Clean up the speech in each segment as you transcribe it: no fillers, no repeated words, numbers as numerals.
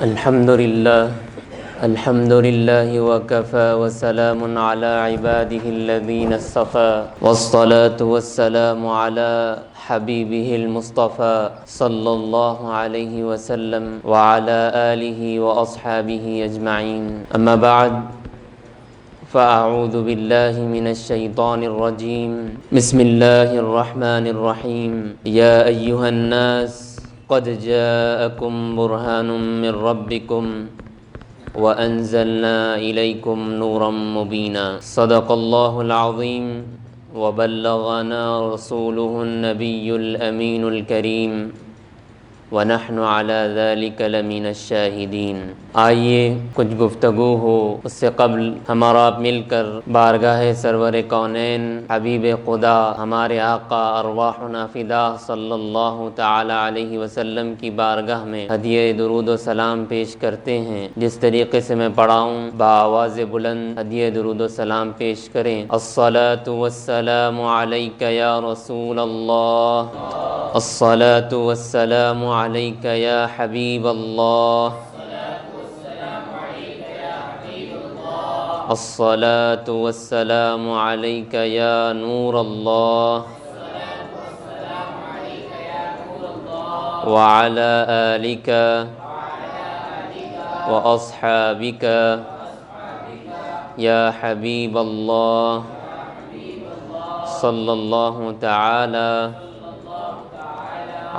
الحمد لله وكفى وسلام على عباده الذين اصطفى والصلاة والسلام على حبيبه المصطفى صلى الله عليه وسلم وعلى آله وأصحابه أجمعين أما بعد فأعوذ بالله من الشيطان الرجيم بسم الله الرحمن الرحيم يا أيها الناس قد جاءكم برهان من ربكم وأنزلنا إليكم نورا مبينا صدق الله العظيم وبلغنا رسوله النبي الأمين الكريم ونحن على ذلك لمن الشاہدین۔ آئیے کچھ گفتگو ہو اس سے قبل ہمارا مل کر بارگاہ سرور کونین حبیب خدا ہمارے آقا ارواحنا فدا صلی اللہ تعالی علیہ وسلم کی بارگاہ میں ہدیہ درود و سلام پیش کرتے ہیں۔ جس طریقے سے میں پڑھاؤں بآواز بلند ہدیہ درود و سلام پیش کریں۔ الصلاۃ والسلام علیک یا رسول اللہ، الصلاۃ والسلام علیک یا حبیب اللہ، الصلاۃ والسلام علیک یا نور اللہ، وعلی آلک واصحابک یا حبیب اللہ صلی اللہ تعالی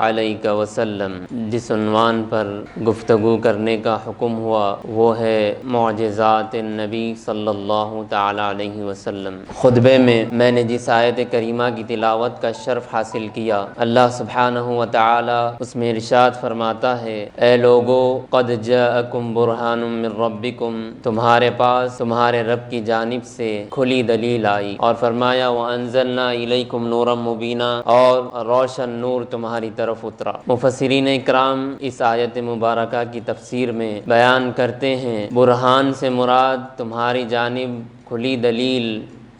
علیہ وسلم۔ جس عنوان پر گفتگو کرنے کا حکم ہوا وہ ہے معجزات النبی صلی اللہ تعالی علیہ وسلم۔ خطبے میں نے جس آیت کریمہ کی تلاوت کا شرف حاصل کیا، اللہ سبحانہ و تعالی اس میں ارشاد فرماتا ہے، اے لوگو قد جاءکم برہان من ربکم، تمہارے پاس تمہارے رب کی جانب سے کھلی دلیل آئی، اور فرمایا وانزلنا الیکم نورا مبینا، اور روشن نور تمہاری طرف اترا۔ مفسرین اکرام اس آیت مبارکہ کی تفسیر میں بیان کرتے ہیں برہان سے مراد تمہاری جانب کھلی دلیل،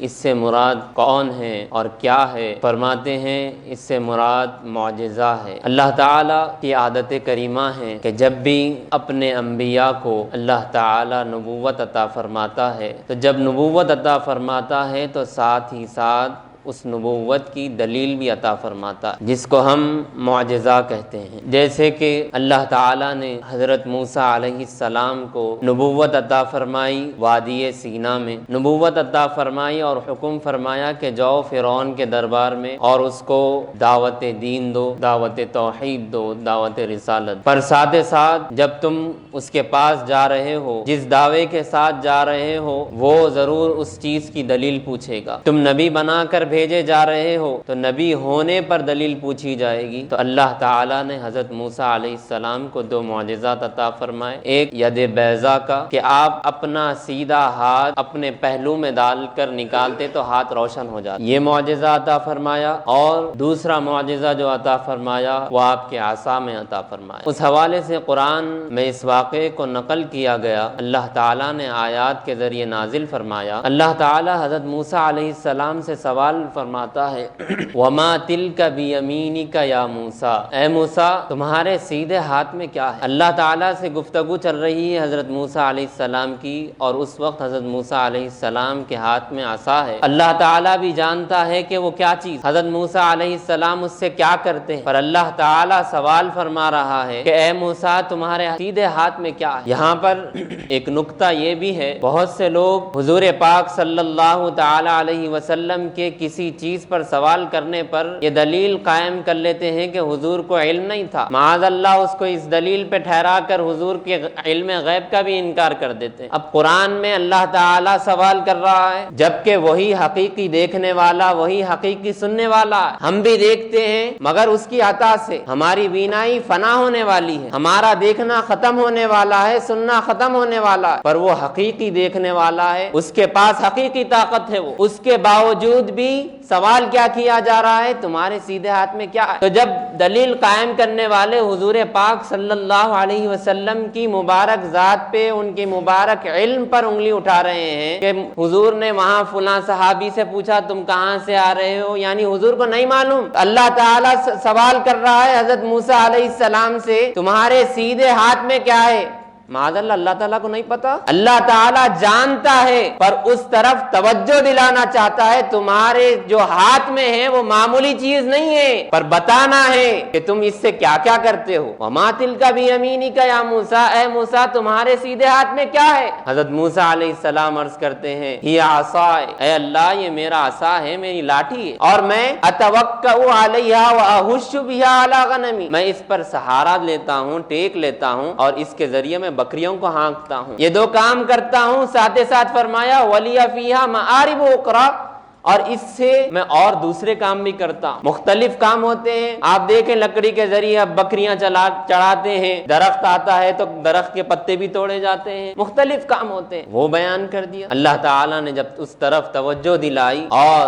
اس سے مراد کون ہے اور کیا ہے؟ فرماتے ہیں اس سے مراد معجزہ ہے۔ اللہ تعالیٰ کی عادت کریمہ ہے کہ جب بھی اپنے انبیاء کو اللہ تعالیٰ نبوت عطا فرماتا ہے تو جب نبوت عطا فرماتا ہے تو ساتھ ہی ساتھ اس نبوت کی دلیل بھی عطا فرماتا ہے، جس کو ہم معجزہ کہتے ہیں۔ جیسے کہ اللہ تعالیٰ نے حضرت موسیٰ علیہ السلام کو نبوت عطا فرمائی وادی سینا میں، نبوت عطا فرمائی اور حکم فرمایا کہ جاؤ فرعون کے دربار میں اور اس کو دعوت دین دو، دعوت توحید دو، دعوت رسالت۔ پر ساتھ ساتھ جب تم اس کے پاس جا رہے ہو، جس دعوے کے ساتھ جا رہے ہو وہ ضرور اس چیز کی دلیل پوچھے گا۔ تم نبی بنا کر بھیجے جا رہے ہو تو نبی ہونے پر دلیل پوچھی جائے گی۔ تو اللہ تعالیٰ نے حضرت موسیٰ علیہ السلام کو دو معجزات عطا فرمائے، ایک ید بیضا کا کہ آپ اپنا سیدھا ہاتھ اپنے پہلو میں ڈال کر نکالتے تو ہاتھ روشن ہو جاتا، یہ معجزہ عطا فرمایا، اور دوسرا معجزہ جو عطا فرمایا وہ آپ کے عصا میں عطا فرمایا۔ اس حوالے سے قرآن میں اس واقعے کو نقل کیا گیا، اللہ تعالیٰ نے آیات کے ذریعے نازل فرمایا۔ اللہ تعالیٰ حضرت موسیٰ علیہ السلام سے سوال فرماتا ہے وما تلک بیمینک یا موسیٰ، اے موسیٰ تمہارے سیدھے ہاتھ میں کیا ہے؟ اللہ تعالیٰ سے گفتگو چل رہی ہے حضرت موسیٰ علیہ السلام کی، اور اس وقت حضرت موسیٰ علیہ السلام کے ہاتھ میں عصا ہے۔ اللہ تعالیٰ بھی جانتا ہے کہ وہ کیا چیز، حضرت موسیٰ علیہ السلام اس سے کیا کرتے ہیں، پر اللہ تعالیٰ سوال فرما رہا ہے کہ اے موسیٰ تمہارے سیدھے ہاتھ میں کیا ہے۔ یہاں پر ایک نکتہ یہ بھی ہے، بہت سے لوگ حضور پاک صلی اللہ تعالی علیہ وسلم کے کسی چیز پر سوال کرنے پر یہ دلیل قائم کر لیتے ہیں کہ حضور کو علم نہیں تھا، معاذ اللہ اس کو اس دلیل پہ ٹھہرا کر حضور کے علم غیب کا بھی انکار کر دیتے ہیں۔ اب قرآن میں اللہ تعالیٰ سوال کر رہا ہے جبکہ وہی حقیقی دیکھنے والا، وہی حقیقی سننے والا ہے۔ ہم بھی دیکھتے ہیں مگر اس کی عطا سے ہماری بینائی فنا ہونے والی ہے، ہمارا دیکھنا ختم ہونے والا ہے، سننا ختم ہونے والا ہے، پر وہ حقیقی دیکھنے والا ہے، اس کے پاس حقیقی طاقت ہے، وہ اس کے باوجود بھی سوال کیا کیا جا رہا ہے تمہارے سیدھے ہاتھ میں کیا ہے؟ تو جب دلیل قائم کرنے والے حضور پاک صلی اللہ علیہ وسلم کی مبارک ذات پہ، ان کی مبارک علم پر انگلی اٹھا رہے ہیں کہ حضور نے وہاں فلاں صحابی سے پوچھا تم کہاں سے آ رہے ہو، یعنی حضور کو نہیں معلوم، اللہ تعالیٰ سوال کر رہا ہے حضرت موسیٰ علیہ السلام سے تمہارے سیدھے ہاتھ میں کیا ہے؟ معاذ اللہ، اللہ تعالیٰ کو نہیں پتا؟ اللہ تعالیٰ جانتا ہے، پر اس طرف توجہ دلانا چاہتا ہے تمہارے جو ہاتھ میں ہے وہ معمولی چیز نہیں ہے، پر بتانا ہے کہ تم اس سے کیا کیا کرتے ہو۔ وَمَا تِلْكَ بِيَمِينِكَ يَا مُوسَىٰ، اے موسیٰ تمہارے سیدھے ہاتھ میں کیا ہے؟ حضرت موسیٰ علیہ السلام عرض کرتے ہیں ہِیَ عَصَایَ، اے اللہ یہ میرا عصا ہے، میری لاٹھی ہے، اور میں أَتَوَكَّأُ عَلَيْهَا وَأَهُشُّ بِهَا عَلَىٰ غَنَمِي، میں اس پر سہارا لیتا ہوں، ٹیک لیتا ہوں، اور اس کے ذریعے میں بکریوں کو ہانکتا ہوں، یہ دو کام کرتا ہوں۔ ساتھ ساتھ فرمایا وَلِيَ فِيهَا مَآرِبُ أُخْرَىٰ، اور اس سے میں اور دوسرے کام بھی کرتا ہوں۔ مختلف کام ہوتے ہیں، آپ دیکھیں لکڑی کے ذریعے اب بکریاں چڑھاتے ہیں، درخت آتا ہے تو درخت کے پتے بھی توڑے جاتے ہیں، مختلف کام ہوتے ہیں، وہ بیان کر دیا۔ اللہ تعالیٰ نے جب اس طرف توجہ دلائی اور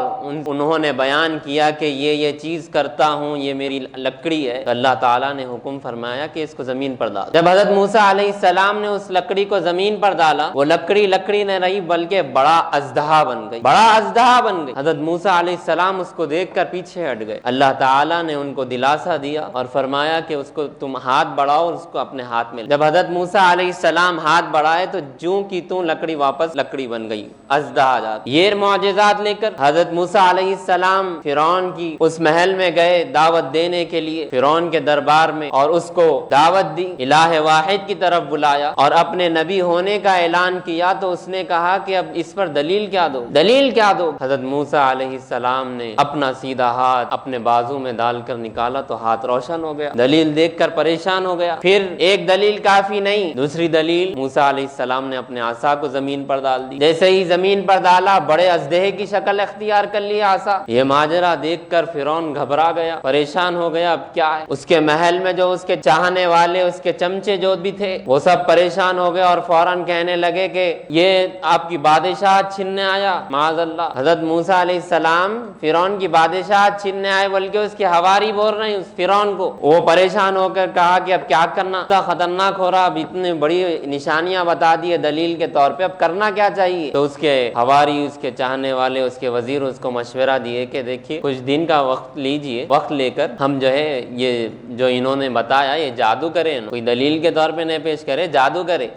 انہوں نے بیان کیا کہ یہ چیز کرتا ہوں، یہ میری لکڑی ہے، تو اللہ تعالیٰ نے حکم فرمایا کہ اس کو زمین پر ڈال۔ جب حضرت موسیٰ علیہ السلام نے اس لکڑی کو زمین پر ڈالا، وہ لکڑی نہ رہی بلکہ بڑا اژدہا بن گئی، بڑا اژدہا بن گئی۔ حضرت موسیٰ علیہ السلام اس کو دیکھ کر پیچھے ہٹ گئے۔ اللہ تعالیٰ نے ان کو دلاسا دیا اور فرمایا کہ اس کو تم ہاتھ بڑھاؤ اور اس کو اپنے ہاتھ میں۔ جب حضرت موسیٰ علیہ السلام ہاتھ بڑھائے تو جوں کی توں لکڑی واپس لکڑی بن گئی، اژدہا جات۔ یہ معجزات لے کر حضرت موسیٰ علیہ السلام فرعون کی اس محل میں گئے دعوت دینے کے لیے، فرعون کے دربار میں، اور اس کو دعوت دی، الہ واحد کی طرف بلایا اور اپنے نبی ہونے کا اعلان کیا۔ تو اس نے کہا کہ اب اس پر دلیل کیا دو، دلیل کیا دو؟ حضرت موسیٰ علیہ السلام نے اپنا سیدھا ہاتھ اپنے بازو میں ڈال کر نکالا تو ہاتھ روشن ہو گیا۔ دلیل دیکھ کر پریشان ہو گیا۔ پھر ایک دلیل کافی نہیں، دوسری دلیل، موسیٰ علیہ السلام نے اپنے عصا کو زمین پر ڈال دی۔ جیسے ہی زمین پر ڈالا بڑے اژدہے کی شکل اختیار کر لیا عصا۔ یہ ماجرا دیکھ کر فرعون گھبرا گیا، پریشان ہو گیا، اب کیا ہے؟ اس کے محل میں جو اس کے چاہنے والے، اس کے چمچے جو بھی تھے، وہ سب پریشان ہو گئے اور فوراً کہنے لگے کہ یہ آپ کی بادشاہت چھیننے آیا، معاذ اللہ۔ حضرت موسیٰ علیہ السلام فرعون کی بادشاہت چھیننے آئے، بلکہ اس کے حواری بول رہے ہیں اس فرعون کو۔ وہ پریشان ہو کر کہا کہ اب کیا کرنا، خطرناک ہو رہا، اب اتنے بڑی نشانیاں بتا دیے دلیل کے طور پہ، اب کرنا کیا چاہیے؟ تو اس کے حواری، اس کے چاہنے والے، اس کے وزیر اس کو مشورہ دیے کہ دیکھیے کچھ دن کا وقت لیجئے، وقت لے کر ہم جو ہے یہ جو انہوں نے بتایا یہ جادو کریں، کوئی دلیل کے طور پہ نہیں پیش کرے، جادو کرے۔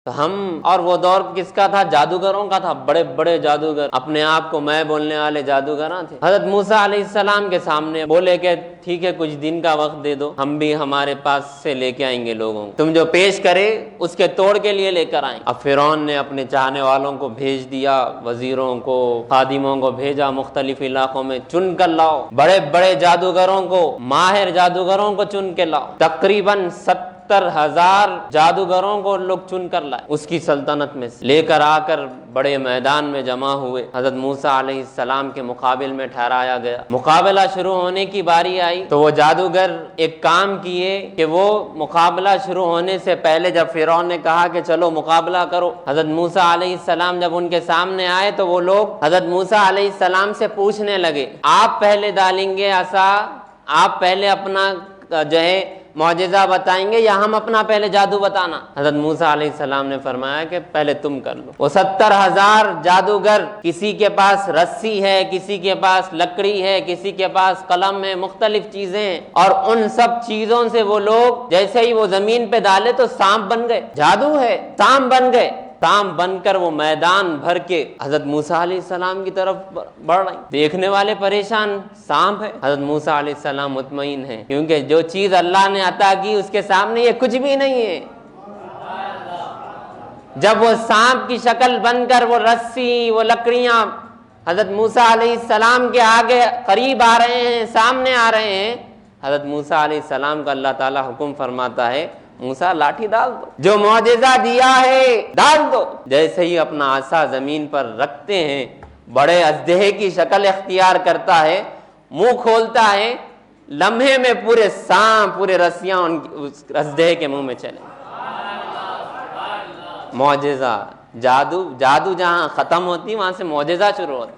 تو ہم اور وہ دور کس کا تھا؟ جادوگروں کا تھا، بڑے بڑے جادوگر، اپنے آپ کو میں بولنے والے جادوگراں تھے۔ حضرت موسیٰ علیہ السلام کے سامنے بولے کہ ٹھیک ہے کچھ دن کا وقت دے دو، ہم بھی ہمارے پاس سے لے کے آئیں گے لوگوں کو، تم جو پیش کرے اس کے توڑ کے لیے لے کر آئیں۔ اب فرعون نے اپنے چاہنے والوں کو بھیج دیا، وزیروں کو، خادموں کو بھیجا، مختلف علاقوں میں چن کر لاؤ، بڑے بڑے جادوگروں کو، ماہر جادوگروں کو چن کے لاؤ۔ تقریباً 70,000 جادوگروں کو لوگ چن کر لائے اس کی سلطنت میں سے، لے کر آ کر بڑے میدان میں جمع ہوئے، حضرت موسیٰ علیہ السلام کے مقابل میں ٹھہرایا گیا۔ مقابلہ شروع ہونے کی باری آئی تو وہ جادوگر ایک کام کیے کہ وہ مقابلہ شروع ہونے سے پہلے جب فرعون نے کہا کہ چلو مقابلہ کرو، حضرت موسیٰ علیہ السلام جب ان کے سامنے آئے تو وہ لوگ حضرت موسیٰ علیہ السلام سے پوچھنے لگے، آپ پہلے ڈالیں گے عصا، آپ پہلے اپنا جو ہے معجزہ بتائیں گے یا ہم اپنا پہلے جادو بتانا؟ حضرت موسیٰ علیہ السلام نے فرمایا کہ پہلے تم کر لو۔ وہ 70,000 جادوگر، کسی کے پاس رسی ہے، کسی کے پاس لکڑی ہے، کسی کے پاس قلم ہے، مختلف چیزیں ہیں، اور ان سب چیزوں سے وہ لوگ جیسے ہی وہ زمین پہ ڈالے تو سانپ بن گئے، جادو ہے، سانپ بن گئے، سانپ بن کر وہ میدان بھر کے حضرت موسیٰ علیہ السلام کی طرف بڑھ رہی۔ دیکھنے والے پریشان، سانپ ہے۔ حضرت موسیٰ علیہ السلام مطمئن ہیں کیونکہ جو چیز اللہ نے عطا کی اس کے سامنے یہ کچھ بھی نہیں ہے۔ جب وہ سانپ کی شکل بن کر وہ رسی، وہ لکڑیاں حضرت موسیٰ علیہ السلام کے آگے قریب آ رہے ہیں، سامنے آ رہے ہیں، حضرت موسیٰ علیہ السلام کو اللہ تعالیٰ حکم فرماتا ہے موسیٰ لاٹھی ڈال دو، جو معجزہ دیا ہے ڈال دو۔ جیسے ہی اپنا عصا زمین پر رکھتے ہیں، بڑے اژدہے کی شکل اختیار کرتا ہے، منہ کھولتا ہے، لمحے میں پورے سانپ، پورے رسیاں اس اژدہے کے منہ میں چلے۔ معجزہ، جادو جہاں ختم ہوتی وہاں سے معجزہ شروع ہوتا۔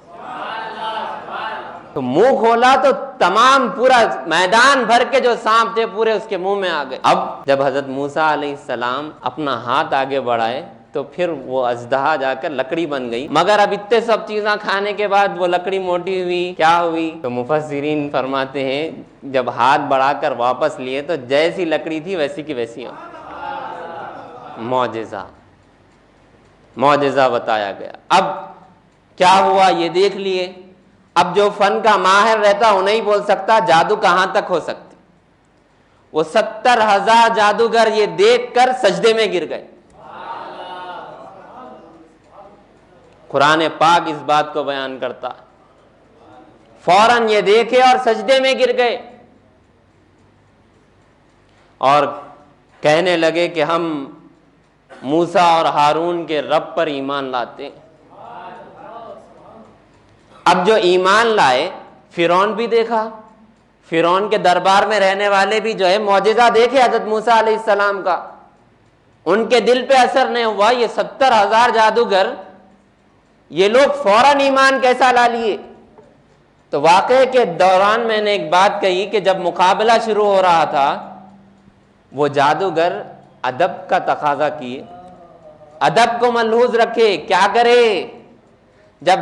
تو منہ کھولا تو تمام پورا میدان بھر کے جو سانپ تھے پورے اس کے منہ میں آ گئے۔ اب جب حضرت موسیٰ علیہ السلام اپنا ہاتھ آگے بڑھائے تو پھر وہ اژدہا جا کر لکڑی بن گئی، مگر اب اتنے سب چیزاں کھانے کے بعد وہ لکڑی موٹی ہوئی، کیا ہوئی؟ تو مفسرین فرماتے ہیں جب ہاتھ بڑھا کر واپس لیے تو جیسی لکڑی تھی ویسی کی ویسی ہو۔ معجزہ بتایا گیا۔ اب کیا ہوا یہ دیکھ لیے۔ اب جو فن کا ماہر رہتا وہ نہیں بول سکتا جادو کہاں تک ہو سکتی۔ وہ 70,000 جادوگر یہ دیکھ کر سجدے میں گر گئے۔ قرآن پاک اس بات کو بیان کرتا ہے، فوراً یہ دیکھے اور سجدے میں گر گئے اور کہنے لگے کہ ہم موسیٰ اور ہارون کے رب پر ایمان لاتے ہیں۔ اب جو ایمان لائے، فرعون بھی دیکھا، فرعون کے دربار میں رہنے والے بھی جو ہے معجزہ دیکھے حضرت موسیٰ علیہ السلام کا، ان کے دل پہ اثر نہیں ہوا۔ یہ 70,000 جادوگر، یہ لوگ فوراً ایمان کیسا لا لیے؟ تو واقعے کے دوران میں نے ایک بات کہی کہ جب مقابلہ شروع ہو رہا تھا وہ جادوگر ادب کا تقاضا کیے، ادب کو ملحوظ رکھے، کیا کرے؟ جب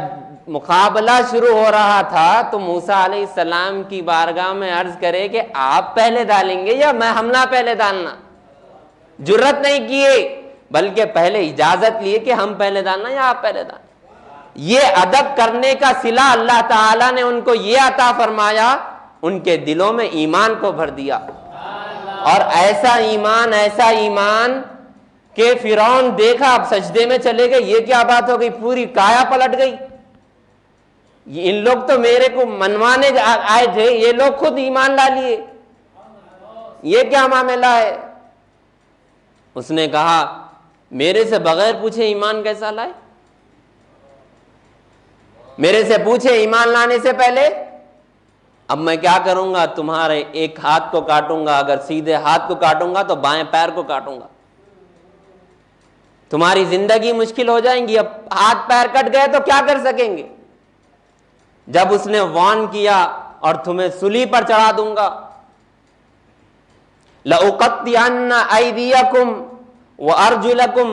مقابلہ شروع ہو رہا تھا تو موسیٰ علیہ السلام کی بارگاہ میں عرض کرے کہ آپ پہلے ڈالیں گے یا میں حملہ پہلے ڈالنا؟ جرت نہیں کیے بلکہ پہلے اجازت لیے کہ ہم پہلے ڈالنا یا آپ پہلے ڈالنا۔ یہ ادب کرنے کا صلہ اللہ تعالیٰ نے ان کو یہ عطا فرمایا، ان کے دلوں میں ایمان کو بھر دیا، اور ایسا ایمان کہ فرعون دیکھا اب سجدے میں چلے گئے، یہ کیا بات ہو گئی، پوری کایا پلٹ گئی، ان لوگ تو میرے کو منوانے آئے تھے، یہ لوگ خود ایمان لا لیے، یہ کیا معاملہ ہے؟ اس نے کہا میرے سے بغیر پوچھے ایمان کیسا لائے؟ میرے سے پوچھے ایمان لانے سے پہلے؟ اب میں کیا کروں گا، تمہارے ایک ہاتھ کو کاٹوں گا، اگر سیدھے ہاتھ کو کاٹوں گا تو بائیں پیر کو کاٹوں گا، تمہاری زندگی مشکل ہو جائیں گی۔ اب ہاتھ پیر کٹ گئے تو کیا کر سکیں گے؟ جب اس نے وارن کیا اور تمہیں سولی پر چڑھا دوں گا، لَأُقَطِّعَنَّ أَيْدِيَكُمْ وَأَرْجُلَكُمْ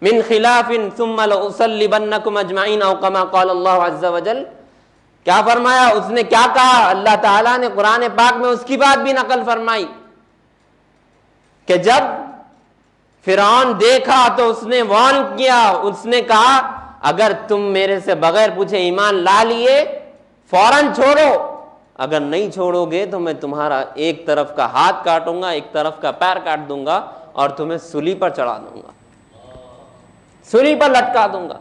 من خلاف ثم لأصلبنكم اجمعین او کما قال اللہ عز وجل۔ کیا فرمایا؟ اس نے کیا کہا؟ اللہ تعالیٰ نے قرآن پاک میں اس کی بات بھی نقل فرمائی کہ جب فرعون دیکھا تو اس نے وارن کیا، اس نے کہا اگر تم میرے سے بغیر پوچھے ایمان لا لیے فوراً چھوڑو، اگر نہیں چھوڑو گے تو میں تمہارا ایک طرف کا ہاتھ کاٹوں گا، ایک طرف کا پیر کاٹ دوں گا اور تمہیں سولی پر چڑھا دوں گا، سولی پر لٹکا دوں گا۔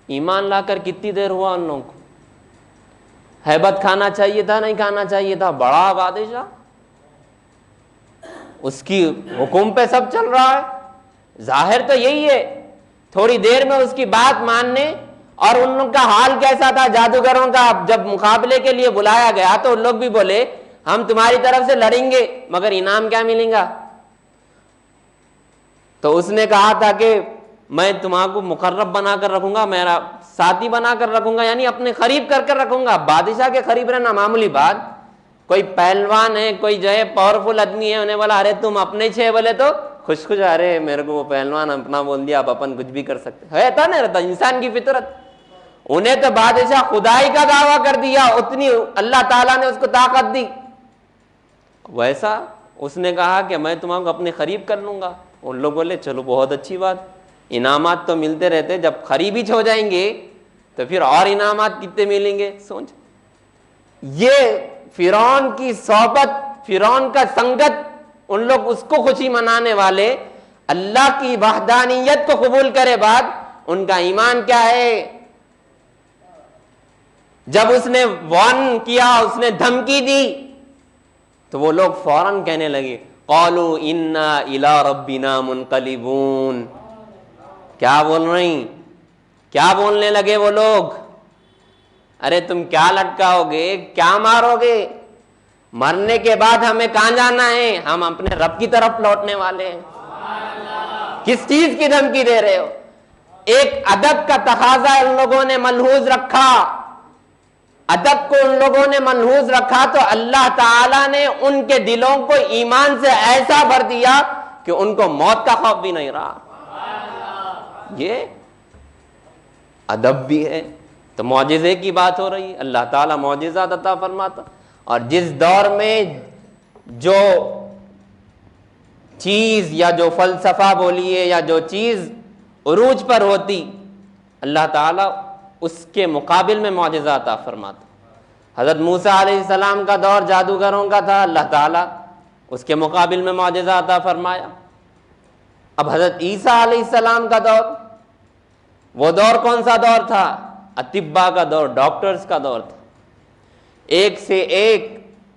ایمان لا کر کتنی دیر ہوا ان لوگوں کو؟ ہیبت کھانا چاہیے تھا نہیں کھانا چاہیے تھا؟ بڑا بادشاہ اس کی حکم پہ سب چل رہا ہے، ظاہر تو یہی ہے۔ تھوڑی دیر میں اس کی بات ماننے، اور ان لوگ کا حال کیسا تھا جادوگروں کا، جب مقابلے کے لیے بلایا گیا تو ان لوگ بھی بولے ہم تمہاری طرف سے لڑیں گے مگر انعام کیا ملے گا؟ تو اس نے کہا تھا کہ میں تمہارے کو مقرب بنا کر رکھوں گا، میرا ساتھی بنا کر رکھوں گا، یعنی اپنے قریب کر کر رکھوں گا۔ بادشاہ کے قریب رہنا معمولی بات، کوئی پہلوان ہے، کوئی جو ہے پاورفل آدمی ہے، انہیں بولا ارے تم اپنے چھے، بولے تو خوش خوش، ارے میرے کو وہ پہلوان اپنا بول دیا، اب اپن کچھ بھی کر سکتے، ہے تھا نہیں رہتا انسان کی فطرت۔ انہیں تو بادشاہ خدائی کا دعویٰ کر دیا، اتنی اللہ تعالیٰ نے اس کو طاقت دی۔ ویسا اس نے کہا کہ میں تمہارے کو اپنے قریب کر لوں گا۔ ان لوگ بولے چلو بہت اچھی بات، انعامات تو ملتے رہتے، جب قریب ہی ہو جائیں گے تو پھر اور انعامات کتنے ملیں گے۔ سوچ، یہ فرعون کی صحبت، فرعون کا سنگت، ان لوگ اس کو خوشی منانے والے، اللہ کی وحدانیت کو قبول کرے بعد ان کا ایمان کیا ہے؟ جب اس نے وارن کیا، اس نے دھمکی دی، تو وہ لوگ فوراً کہنے لگے قالوا انا الی ربنا منقلبون۔ کیا بول رہی؟ کیا بولنے لگے وہ لوگ؟ ارے تم کیا لٹکاؤ گے، کیا مارو گے؟ مرنے کے بعد ہمیں کہاں جانا ہے؟ ہم اپنے رب کی طرف لوٹنے والے ہیں۔ کس چیز کی دھمکی دے رہے ہو؟ ایک ادب کا تقاضا ان لوگوں نے ملحوظ رکھا، ادب کو ان لوگوں نے ملحوظ رکھا تو اللہ تعالیٰ نے ان کے دلوں کو ایمان سے ایسا بھر دیا کہ ان کو موت کا خوف بھی نہیں رہا۔ یہ ادب بھی ہے۔ تو معجزے کی بات ہو رہی ہے، اللہ تعالیٰ معجزات عطا فرماتا، اور جس دور میں جو چیز یا جو فلسفہ بولیے یا جو چیز عروج پر ہوتی، اللہ تعالیٰ اس کے مقابل میں معجزہ عطا فرماتا۔ حضرت موسیٰ علیہ السلام کا دور جادوگروں کا تھا، اللہ تعالیٰ اس کے مقابل میں معجزہ عطا فرمایا۔ اب حضرت عیسیٰ علیہ السلام کا دور، وہ دور کون سا دور تھا؟ اطباء کا دور، ڈاکٹرز کا دور تھا۔ ایک سے ایک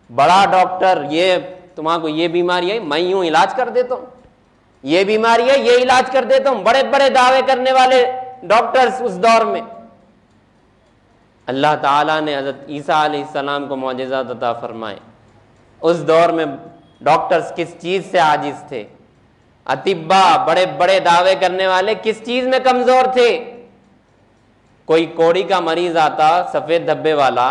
بڑا ڈاکٹر، یہ تمہارے کو یہ بیماری ہے میں یوں علاج کر دیتا ہوں، یہ بیماری ہے یہ علاج کر دیتا ہوں، بڑے بڑے دعوے کرنے والے ڈاکٹرز اس دور میں۔ اللہ تعالیٰ نے حضرت عیسیٰ علیہ السلام کو معجزات عطا فرمائے۔ اس دور میں ڈاکٹرز کس چیز سے عاجز تھے؟ اطباء بڑے بڑے دعوے کرنے والے کس چیز میں کمزور تھے؟ کوئی کوڑی کا مریض آتا سفید دھبے والا،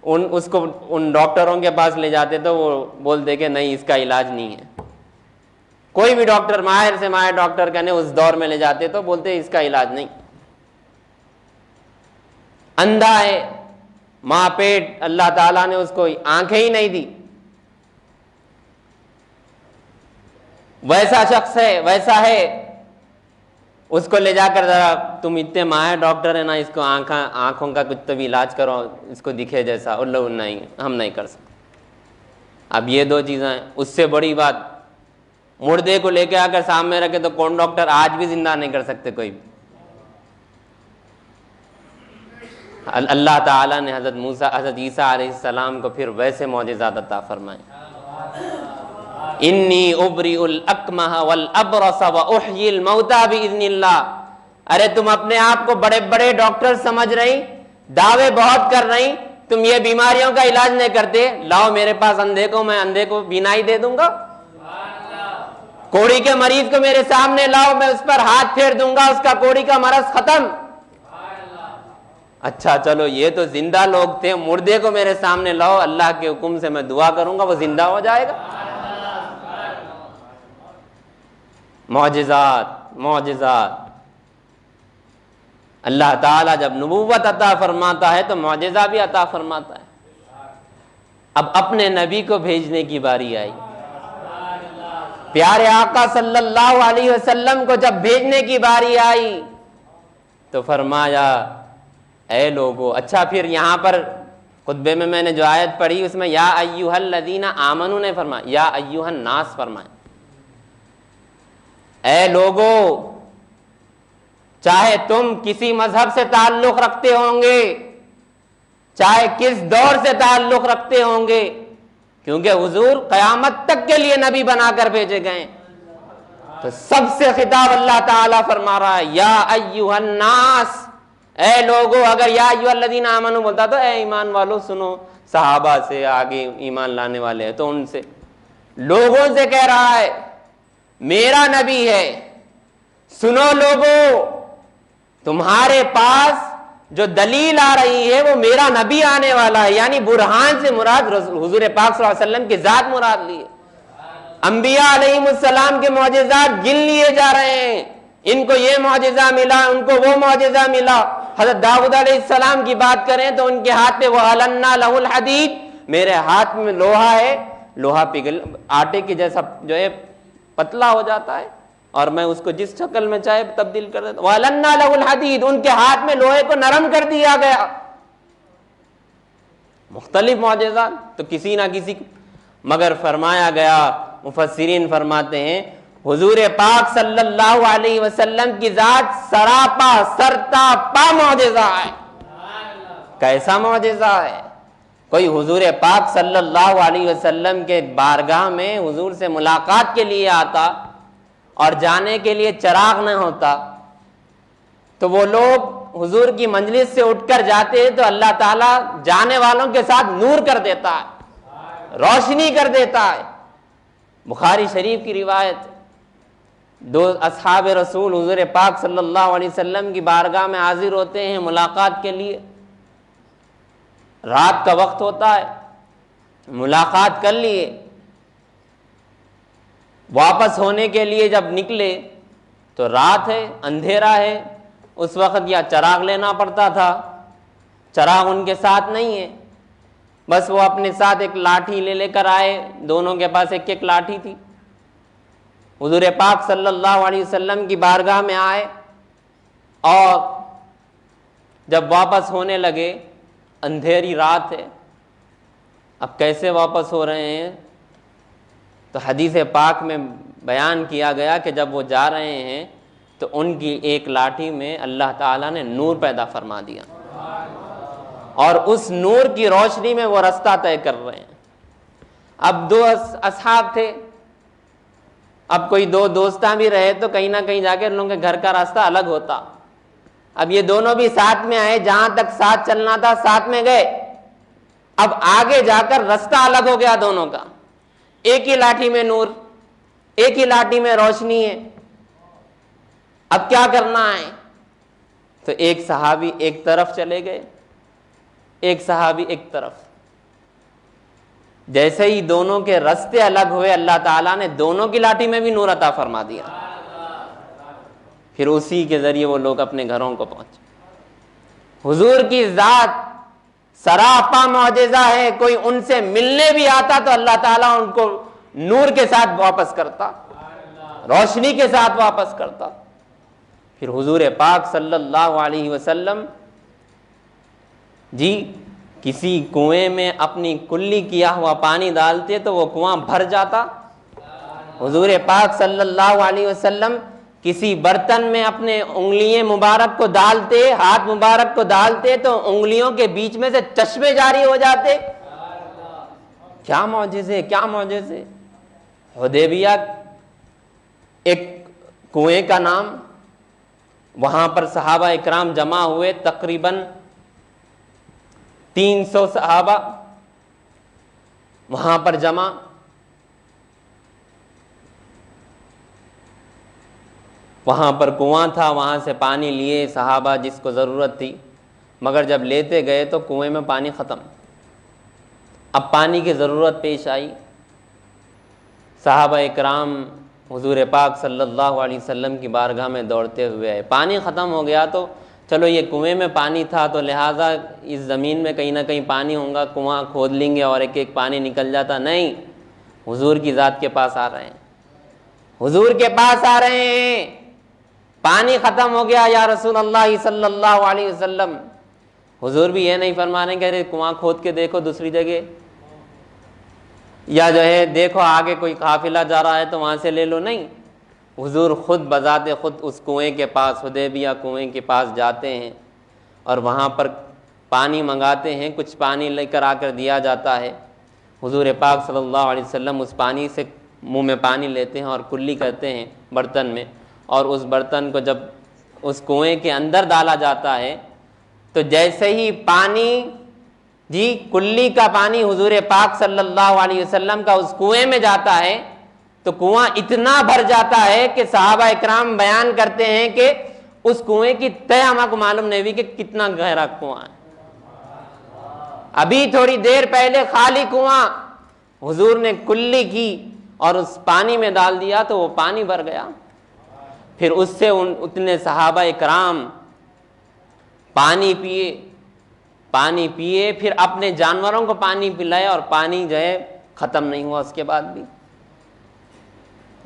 اس کو ان ڈاکٹروں کے پاس لے جاتے تو وہ بولتے کہ نہیں اس کا علاج نہیں ہے۔ کوئی بھی ڈاکٹر، ماہر سے ماہر ڈاکٹر کہنے اس دور میں لے جاتے تو بولتے اس کا علاج نہیں۔ اندھا ہے، ماں پیٹ، اللہ تعالیٰ نے اس کو آنکھیں ہی نہیں دی، ویسا شخص ہے، ویسا ہے، اس کو لے جا کر ذرا تم اتنے ماہر ڈاکٹر ہیں نا، اس کو آنکھوں کا کچھ تو بھی علاج کرو، اس کو دکھے جیسا، اللہ نہیں، ہم نہیں کر سکتے۔ اب یہ دو چیزیں ہیں۔ اس سے بڑی بات، مردے کو لے کے آ کر سامنے رکھے تو کون ڈاکٹر آج بھی زندہ نہیں کر سکتے کوئی بھی۔ اللہ تعالیٰ نے حضرت عیسیٰ علیہ السلام کو پھر ویسے معجزات عطا فرمائے۔ انی ابری الاکمہ والابرص واحیی الموتى باذن اللہ۔ ارے تم اپنے آپ کو بڑے بڑے ڈاکٹر سمجھ رہی، دعوے بہت کر رہی، تم یہ بیماریوں کا علاج نہیں کرتے، لاؤ میرے پاس اندھے کو، میں اندھے کو بینائی دے دوں گا۔ کوڑی کے مریض کو میرے سامنے لاؤ، میں اس پر ہاتھ پھیر دوں گا، اس کا کوڑی کا مرض ختم۔ اچھا چلو یہ تو زندہ لوگ تھے، مردے کو میرے سامنے لاؤ، اللہ کے حکم سے میں دعا کروں گا وہ زندہ ہو جائے گا۔ معجزات معجزات، اللہ تعالیٰ جب نبوت عطا فرماتا ہے تو معجزہ بھی عطا فرماتا ہے۔ اب اپنے نبی کو بھیجنے کی باری آئی، پیارے آقا صلی اللہ علیہ وسلم کو جب بھیجنے کی باری آئی تو فرمایا اے لوگو۔ اچھا پھر یہاں پر خطبے میں نے جو آیت پڑھی اس میں یا ایھا الذین آمنوا نے فرمایا، یا ایھا الناس فرمایا، اے لوگو، چاہے تم کسی مذہب سے تعلق رکھتے ہوں گے، چاہے کس دور سے تعلق رکھتے ہوں گے، کیونکہ حضور قیامت تک کے لیے نبی بنا کر بھیجے گئے. تو سب سے خطاب اللہ تعالیٰ فرما رہا ہے یا ایھا الناس، اے لوگو. اگر یا ایھا الذین آمنوا بولتا تو اے ایمان والو سنو، صحابہ سے آگے ایمان لانے والے ہیں تو ان سے، لوگوں سے کہہ رہا ہے میرا نبی ہے. سنو لوگوں، تمہارے پاس جو دلیل آ رہی ہے وہ میرا نبی آنے والا ہے. یعنی برہان سے مراد حضور پاک صلی اللہ علیہ وسلم کی ذات مراد لی ہے. انبیاء علیہم السلام کے معجزات گن لیے جا رہے ہیں، ان کو یہ معجزہ ملا، ان کو وہ معجزہ ملا. حضرت داؤد علیہ السلام کی بات کریں تو ان کے ہاتھ پہ وَأَلَنَّا لَهُ الْحَدِيدِ، میرے ہاتھ میں لوہا ہے، لوہا پگھل آٹے کے جیسا جو ہے پتلا ہو جاتا ہے اور میں اس کو جس شکل میں چاہے تبدیل کر دیتا ہوں. وَأَلَنَّا لَهُ الْحَدِيدِ، ان کے ہاتھ میں لوہے کو نرم کر دیا گیا. مختلف معجزات تو کسی نہ کسی، مگر فرمایا گیا، مفسرین فرماتے ہیں حضور پاک صلی اللہ علیہ وسلم کی ذات سراپا سرتاپا معجزہ ہے. کیسا معجزہ ہے؟ کوئی حضور پاک صلی اللہ علیہ وسلم کے بارگاہ میں حضور سے ملاقات کے لیے آتا اور جانے کے لیے چراغ نہ ہوتا تو وہ لوگ حضور کی مجلس سے اٹھ کر جاتے تو اللہ تعالیٰ جانے والوں کے ساتھ نور کر دیتا ہے، روشنی کر دیتا ہے. بخاری شریف کی روایت، دو اصحاب رسول حضور پاک صلی اللہ علیہ وسلم کی بارگاہ میں حاضر ہوتے ہیں ملاقات کے لیے. رات کا وقت ہوتا ہے، ملاقات کر لیے، واپس ہونے کے لیے جب نکلے تو رات ہے، اندھیرا ہے. اس وقت یا چراغ لینا پڑتا تھا، چراغ ان کے ساتھ نہیں ہے، بس وہ اپنے ساتھ ایک لاٹھی لے کر آئے، دونوں کے پاس ایک ایک لاٹھی تھی. حضور پاک صلی اللہ علیہ وسلم کی بارگاہ میں آئے اور جب واپس ہونے لگے، اندھیری رات ہے، اب کیسے واپس ہو رہے ہیں؟ تو حدیث پاک میں بیان کیا گیا کہ جب وہ جا رہے ہیں تو ان کی ایک لاٹھی میں اللہ تعالیٰ نے نور پیدا فرما دیا اور اس نور کی روشنی میں وہ رستہ طے کر رہے ہیں. اب دو اصحاب تھے، اب کوئی دو دوستاں بھی رہے تو کہیں نہ کہیں جا کے ان لوگوں کے گھر کا راستہ الگ ہوتا. اب یہ دونوں بھی ساتھ میں آئے، جہاں تک ساتھ چلنا تھا ساتھ میں گئے. اب آگے جا کر رستہ الگ ہو گیا دونوں کا، ایک ہی لاٹھی میں نور، ایک ہی لاٹھی میں روشنی ہے. اب کیا کرنا ہے؟ تو ایک صحابی ایک طرف چلے گئے، ایک صحابی ایک طرف. جیسے ہی دونوں کے رستے الگ ہوئے اللہ تعالیٰ نے دونوں کی لاٹھی میں بھی نور عطا فرما دیا. پھر اسی کے ذریعے وہ لوگ اپنے گھروں کو پہنچے. حضور کی ذات سراپا معجزہ ہے. کوئی ان سے ملنے بھی آتا تو اللہ تعالیٰ ان کو نور کے ساتھ واپس کرتا، روشنی کے ساتھ واپس کرتا. پھر حضور پاک صلی اللہ علیہ وسلم جی کسی کنویں میں اپنی کلی کیا ہوا پانی ڈالتے تو وہ کنواں بھر جاتا. حضور پاک صلی اللہ علیہ وسلم کسی برتن میں اپنے انگلیاں مبارک کو ڈالتے، ہاتھ مبارک کو ڈالتے تو انگلیوں کے بیچ میں سے چشمے جاری ہو جاتے. کیا معجزے، کیا معجزے. حدیبیہ ایک کنویں کا نام، وہاں پر صحابہ اکرام جمع ہوئے، تقریباً 300 صحابہ وہاں پر جمع. وہاں پر کنواں تھا، وہاں سے پانی لیے صحابہ جس کو ضرورت تھی، مگر جب لیتے گئے تو کنویں میں پانی ختم. اب پانی کی ضرورت پیش آئی. صحابہ اکرام حضور پاک صلی اللہ علیہ وسلم کی بارگاہ میں دوڑتے ہوئے آئے. پانی ختم ہو گیا تو چلو یہ کنویں میں پانی تھا تو لہٰذا اس زمین میں کہیں نہ کہیں پانی ہوگا، کنواں کھود لیں گے اور ایک ایک پانی نکل جاتا. نہیں، حضور کی ذات کے پاس آ رہے ہیں، حضور کے پاس آ رہے ہیں. پانی ختم ہو گیا یا رسول اللہ صلی اللہ علیہ وسلم. حضور بھی یہ نہیں فرما رہے کہ ارے کنواں کھود کے دیکھو دوسری جگہ، یا جو ہے دیکھو آگے کوئی قافلہ جا رہا ہے تو وہاں سے لے لو. نہیں، حضور خود بذات خود اس کنویں کے پاس، حدیبیہ کنویں کے پاس جاتے ہیں اور وہاں پر پانی منگاتے ہیں. کچھ پانی لے کر آ کر دیا جاتا ہے. حضور پاک صلی اللہ علیہ وسلم اس پانی سے منہ میں پانی لیتے ہیں اور کلی کرتے ہیں برتن میں، اور اس برتن کو جب اس کنویں کے اندر ڈالا جاتا ہے تو جیسے ہی پانی کلی کا پانی حضور پاک صلی اللہ علیہ وسلم کا اس کنویں میں جاتا ہے تو کنواں اتنا بھر جاتا ہے کہ صحابہ اکرام بیان کرتے ہیں کہ اس کنویں کی تہ ہم کو معلوم نہیں ہوئی کہ کتنا گہرا کنواں ہے۔ ابھی تھوڑی دیر پہلے خالی کنواں حضور نے کلی کی اور اس پانی میں ڈال دیا تو وہ پانی بھر گیا۔ پھر اس سے اتنے صحابہ اکرام پانی پیے، پھر اپنے جانوروں کو پانی پلائے، اور پانی جو ہے ختم نہیں ہوا اس کے بعد بھی۔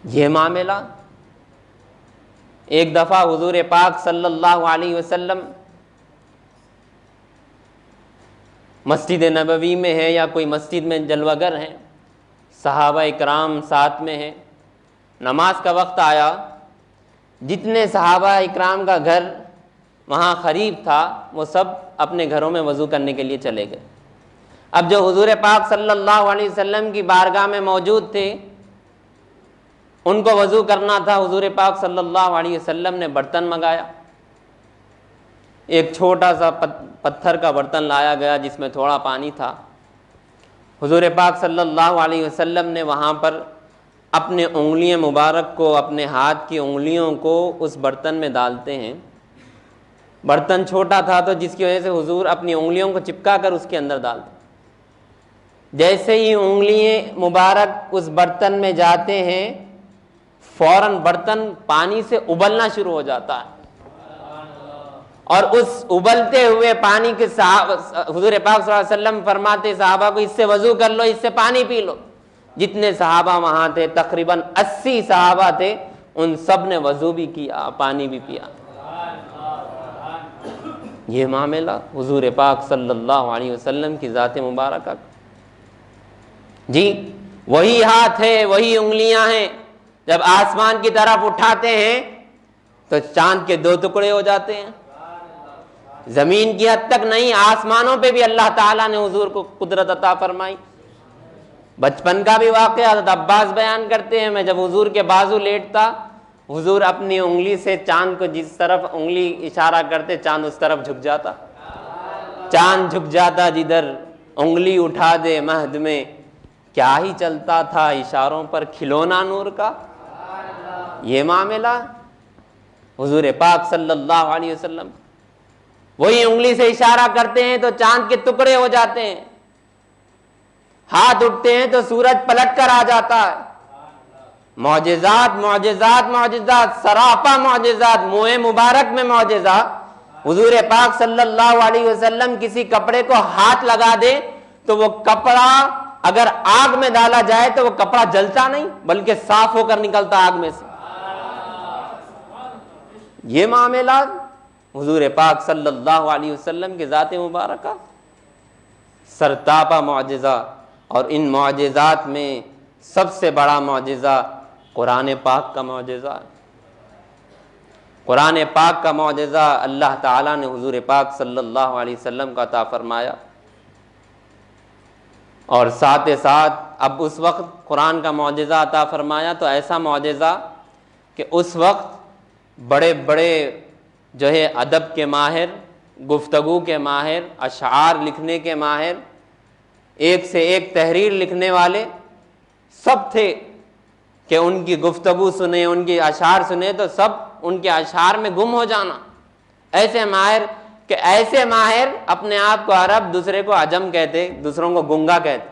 یہ معاملہ ایک دفعہ حضور پاک صلی اللہ علیہ وسلم مسجد نبوی میں ہے یا کوئی مسجد میں جلوہ گر ہیں، صحابہ اکرام ساتھ میں ہیں، نماز کا وقت آیا، جتنے صحابہ اکرام کا گھر وہاں قریب تھا وہ سب اپنے گھروں میں وضو کرنے کے لیے چلے گئے۔ اب جو حضور پاک صلی اللہ علیہ وسلم کی بارگاہ میں موجود تھے ان کو وضو کرنا تھا، حضور پاک صلی اللہ علیہ وسلم نے برتن منگایا، ایک چھوٹا سا پتھر کا برتن لایا گیا جس میں تھوڑا پانی تھا۔ حضور پاک صلی اللہ علیہ وسلم نے وہاں پر اپنے انگلیاں مبارک کو، اپنے ہاتھ کی انگلیوں کو اس برتن میں ڈالتے ہیں۔ برتن چھوٹا تھا تو جس کی وجہ سے حضور اپنی انگلیوں کو چپکا کر اس کے اندر ڈالتے، جیسے ہی انگلیاں مبارک اس برتن میں جاتے ہیں فوراً برتن پانی سے ابلنا شروع ہو جاتا ہے، اور اس ابلتے ہوئے پانی کے حضور پاک صلی اللہ علیہ وسلم فرماتے صحابہ کو اس سے وضو کر لو، اس سے پانی پی لو۔ جتنے صحابہ وہاں تھے تقریباً 80 صحابہ تھے، ان سب نے وضو بھی کیا، پانی بھی پیا۔ یہ معاملہ حضور پاک صلی اللہ علیہ وسلم کی ذات مبارکہ وہی ہاتھ ہے، وہی انگلیاں ہیں، جب آسمان کی طرف اٹھاتے ہیں تو چاند کے 2 ٹکڑے ہو جاتے ہیں۔ زمین کی حد تک نہیں، آسمانوں پہ بھی اللہ تعالیٰ نے حضور کو قدرت عطا فرمائی۔ بچپن کا بھی واقعہ حضرت عباس بیان کرتے ہیں، میں جب حضور کے بازو لیٹتا، حضور اپنی انگلی سے چاند کو جس طرف انگلی اشارہ کرتے چاند اس طرف جھک جاتا، چاند جھک جاتا جدھر انگلی اٹھا دے مہد میں۔ کیا ہی چلتا تھا اشاروں پر کھلونا نور کا۔ یہ معاملہ حضور پاک صلی اللہ علیہ وسلم وہی انگلی سے اشارہ کرتے ہیں تو چاند کے ٹکڑے ہو جاتے ہیں، ہاتھ اٹھتے ہیں تو سورج پلٹ کر آ جاتا ہے۔ معجزات معجزات معجزات، سراپا معجزات، منہ مبارک میں معجزہ۔ حضور پاک صلی اللہ علیہ وسلم کسی کپڑے کو ہاتھ لگا دے تو وہ کپڑا اگر آگ میں ڈالا جائے تو وہ کپڑا جلتا نہیں بلکہ صاف ہو کر نکلتا آگ میں سے۔ یہ معاملات حضور پاک صلی اللہ علیہ وسلم کی ذات مبارکہ سرتاپا معجزہ، اور ان معجزات میں سب سے بڑا معجزہ قرآن پاک کا معجزہ ہے۔ قرآن پاک کا معجزہ اللہ تعالیٰ نے حضور پاک صلی اللہ علیہ وسلم کا عطا فرمایا، اور ساتھ ساتھ اب اس وقت قرآن کا معجزہ عطا فرمایا تو ایسا معجزہ کہ اس وقت بڑے بڑے جو ہے ادب کے ماہر، گفتگو کے ماہر، اشعار لکھنے کے ماہر، ایک سے ایک تحریر لکھنے والے سب تھے کہ ان کی گفتگو سنیں، ان کی اشعار سنیں تو سب ان کے اشعار میں گم ہو جانا۔ ایسے ماہر کہ ایسے ماہر اپنے آپ کو عرب دوسرے کو عجم کہتے، دوسروں کو گنگا کہتے،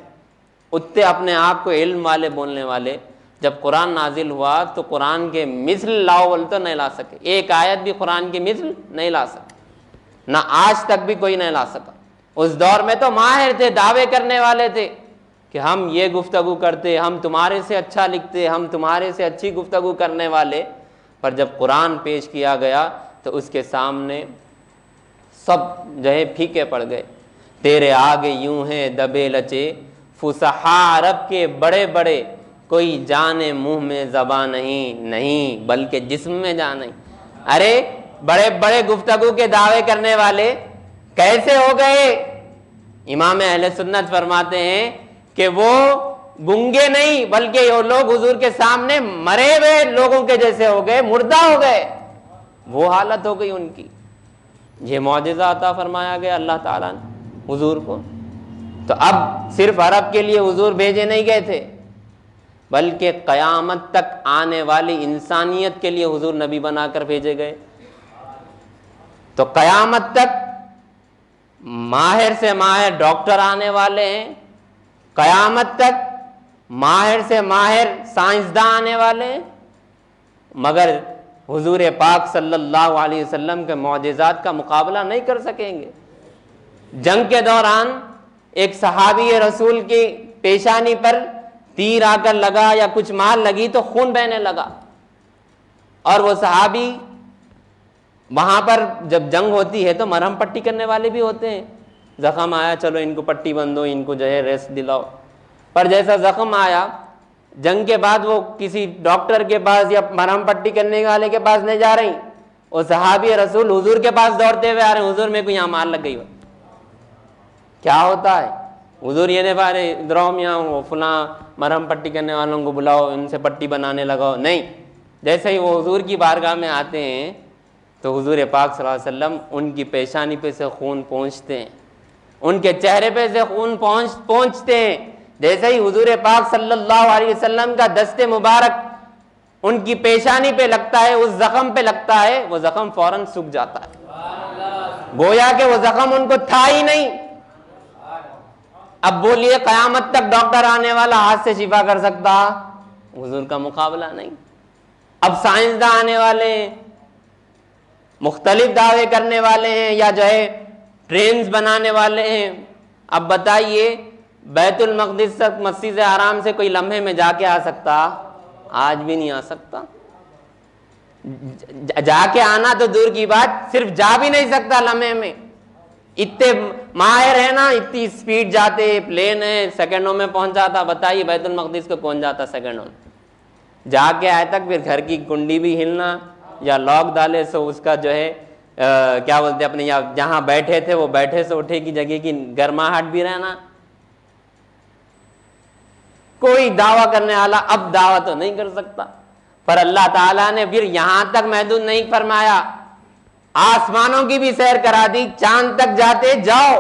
اتنے اپنے آپ کو علم والے بولنے والے۔ جب قرآن نازل ہوا تو قرآن کے مثل لاؤ تو نہیں لا سکے، ایک آیت بھی قرآن کی مثل نہیں لا سکے، نہ آج تک بھی کوئی نہیں لا سکا۔ اس دور میں تو ماہر تھے، دعوے کرنے والے تھے کہ ہم یہ گفتگو کرتے، ہم تمہارے سے اچھا لکھتے، ہم تمہارے سے اچھی گفتگو کرنے والے۔ پر جب قرآن پیش کیا گیا تو اس کے سامنے سب جو ہے پھیکے پڑ گئے۔ تیرے آگے یوں ہیں دبے لچے فصحا عرب کے بڑے بڑے، کوئی جانے منہ میں زبان نہیں بلکہ جسم میں جان نہیں۔ ارے بڑے بڑے گفتگو کے دعوے کرنے والے کیسے ہو گئے؟ امام اہل سنت فرماتے ہیں کہ وہ گنگے نہیں بلکہ وہ لوگ حضور کے سامنے مرے ہوئے لوگوں کے جیسے ہو گئے، مردہ ہو گئے، وہ حالت ہو گئی ان کی۔ یہ معجزہ عطا فرمایا گیا اللہ تعالیٰ نے حضور کو۔ تو اب صرف عرب کے لیے حضور بھیجے نہیں گئے تھے، بلکہ قیامت تک آنے والی انسانیت کے لیے حضور نبی بنا کر بھیجے گئے۔ تو قیامت تک ماہر سے ماہر ڈاکٹر آنے والے ہیں، قیامت تک ماہر سے ماہر سائنسداں آنے والے ہیں، مگر حضور پاک صلی اللہ علیہ وسلم کے معجزات کا مقابلہ نہیں کر سکیں گے۔ جنگ کے دوران ایک صحابی رسول کی پیشانی پر تیر آ کر لگا یا کچھ مار لگی تو خون بہنے لگا، اور وہ صحابی وہاں پر جب جنگ ہوتی ہے تو مرہم پٹی کرنے والے بھی ہوتے ہیں، زخم آیا چلو ان کو پٹی بندھو، ان کو جو ہے ریسٹ دلاؤ، پر جیسا زخم آیا جنگ کے بعد وہ کسی ڈاکٹر کے پاس یا مرہم پٹی کرنے والے کے پاس نہیں جا رہی، وہ صحابی رسول حضور کے پاس دوڑتے ہوئے آ رہے ہیں، حضور میں کو یہاں مار لگ گئی ہو، کیا ہوتا ہے؟ حضور یہ نہیں پا رہے ادھر یہاں فلاں مرہم پٹی کرنے والوں کو بلاؤ، ان سے پٹی بنانے لگاؤ، نہیں، جیسے ہی وہ حضور کی بارگاہ میں آتے ہیں تو حضور پاک صلی اللہ علیہ وسلم ان کی پیشانی پہ سے خون پہنچتے ہیں، ان کے چہرے پہ سے خون پہنچتے ہیں، جیسے ہی حضور پاک صلی اللہ علیہ وسلم کا دست مبارک ان کی پیشانی پہ لگتا ہے، اس زخم پہ لگتا ہے، وہ زخم فوراً سوکھ جاتا ہے، گویا کہ وہ زخم ان کو تھا ہی نہیں۔ اب بولیے قیامت تک ڈاکٹر آنے والا ہاتھ سے شفا کر سکتا؟ حضور کا مقابلہ نہیں۔ اب سائنسداں آنے والے ہیں، مختلف دعوے کرنے والے ہیں، یا جو ہے ٹرینز بنانے والے ہیں، اب بتائیے بیت المقدس تک مسجد حرام سے کوئی لمحے میں جا کے آ سکتا؟ آج بھی نہیں آ سکتا۔ جا کے آنا تو دور کی بات، صرف جا بھی نہیں سکتا لمحے میں، اتنے ماہر ہیں نا، اتنی سپیڈ جاتے، پلین ہے سیکنڈوں میں پہنچ جاتا، بتائیے بیت المقدس کو کون جاتا سیکنڈوں میں؟ جا کے آئے تک پھر گھر کی کنڈی بھی ہلنا یا لاک ڈالے سو اس کا جو ہے کیا بولتے اپنے جہاں بیٹھے تھے وہ بیٹھے سے اٹھے کی جگہ کی گرماہٹ بھی رہنا۔ کوئی دعویٰ کرنے والا اب دعویٰ تو نہیں کر سکتا، پر اللہ تعالیٰ نے پھر یہاں تک محدود نہیں فرمایا، آسمانوں کی بھی سیر کرا دی، چاند تک جاتے جاؤ،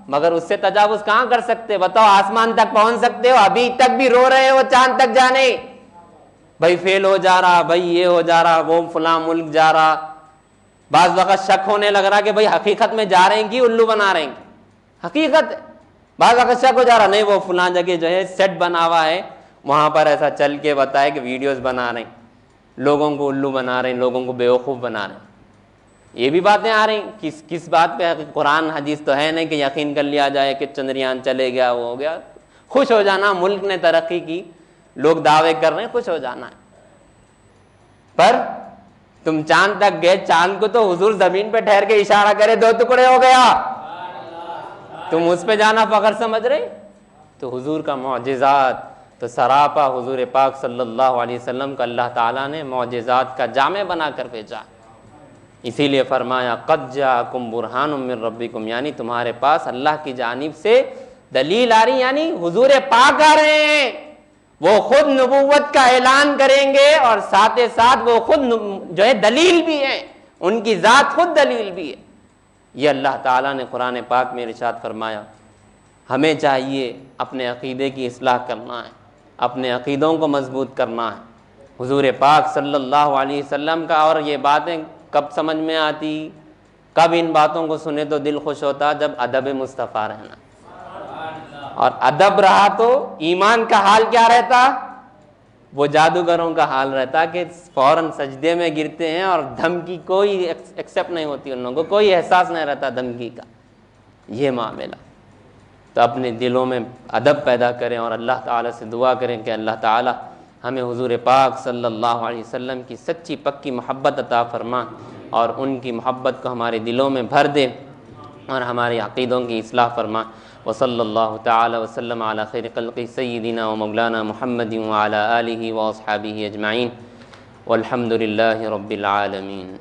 مگر اس سے تجاوز کہاں کر سکتے؟ بتاؤ آسمان تک پہنچ سکتے ہو؟ ابھی تک بھی رو رہے ہو چاند تک جانے، بھائی فیل ہو جا رہا، بھائی یہ ہو جا رہا، وہ فلاں ملک جا رہا، بعض وقت شک ہونے لگ رہا کہ بھئی حقیقت میں جا رہے ہیں کہ الو بنا رہے ہیں، حقیقت ہے، بعض وقت شک ہو جا رہا نہیں وہ فلاں جگہ جو ہے سیٹ بنا ہوا ہے، وہاں پر ایسا چل کے بتائے کہ ویڈیوز بنا رہے ہیں، لوگوں کو الو بنا رہے ہیں، لوگوں کو بیوقوف بنا رہے ہیں، یہ بھی باتیں آ رہی ہیں۔ کس بات پہ؟ قرآن حدیث تو ہے نہیں کہ یقین کر لیا جائے کہ چندریان چلے گیا، وہ ہو گیا، خوش ہو جانا ملک نے ترقی کی، لوگ دعوے کر رہے ہیں، خوش ہو جانا ہے، پر تم چاند تک گئے، چاند کو تو حضور زمین پہ ٹھہر کے اشارہ کرے 2 ٹکڑے ہو گیا، تم اس پہ جانا فخر سمجھ رہے؟ تو حضور کا معجزات تو سراپا حضور پاک صلی اللہ علیہ وسلم کا اللہ تعالیٰ نے معجزات کا جامع بنا کر بھیجا، اسی لیے فرمایا قد جاءکم برہان من ربکم، یعنی تمہارے پاس اللہ کی جانب سے دلیل آ رہی، یعنی حضور پاک آ رہے ہیں، وہ خود نبوت کا اعلان کریں گے اور ساتھ ساتھ وہ خود جو ہے دلیل بھی ہیں، ان کی ذات خود دلیل بھی ہے۔ یہ اللہ تعالیٰ نے قرآن پاک میں ارشاد فرمایا۔ ہمیں چاہیے اپنے عقیدے کی اصلاح کرنا ہے، اپنے عقیدوں کو مضبوط کرنا ہے، حضور پاک صلی اللہ علیہ وسلم کا، اور یہ باتیں کب سمجھ میں آتی، کب ان باتوں کو سنے تو دل خوش ہوتا؟ جب ادب مصطفیٰ رہنا، اور ادب رہا تو ایمان کا حال کیا رہتا؟ وہ جادوگروں کا حال رہتا کہ فوراً سجدے میں گرتے ہیں اور دھمکی کوئی ایکسیپٹ نہیں ہوتی، ان لوگوں کو کوئی احساس نہیں رہتا دھمکی کا، یہ معاملہ۔ تو اپنے دلوں میں ادب پیدا کریں اور اللہ تعالیٰ سے دعا کریں کہ اللہ تعالیٰ ہمیں حضور پاک صلی اللہ علیہ وسلم کی سچی پکی محبت عطا فرما، اور ان کی محبت کو ہمارے دلوں میں بھر دے، اور ہمارے عقیدوں کی اصلاح فرما۔ وصلی اللہ تعالی وسلم علی خیر خلقہ سیدنا و مولانا محمد وعلی آلہ واصحابہ اجمعین، والحمد للہ رب العالمین۔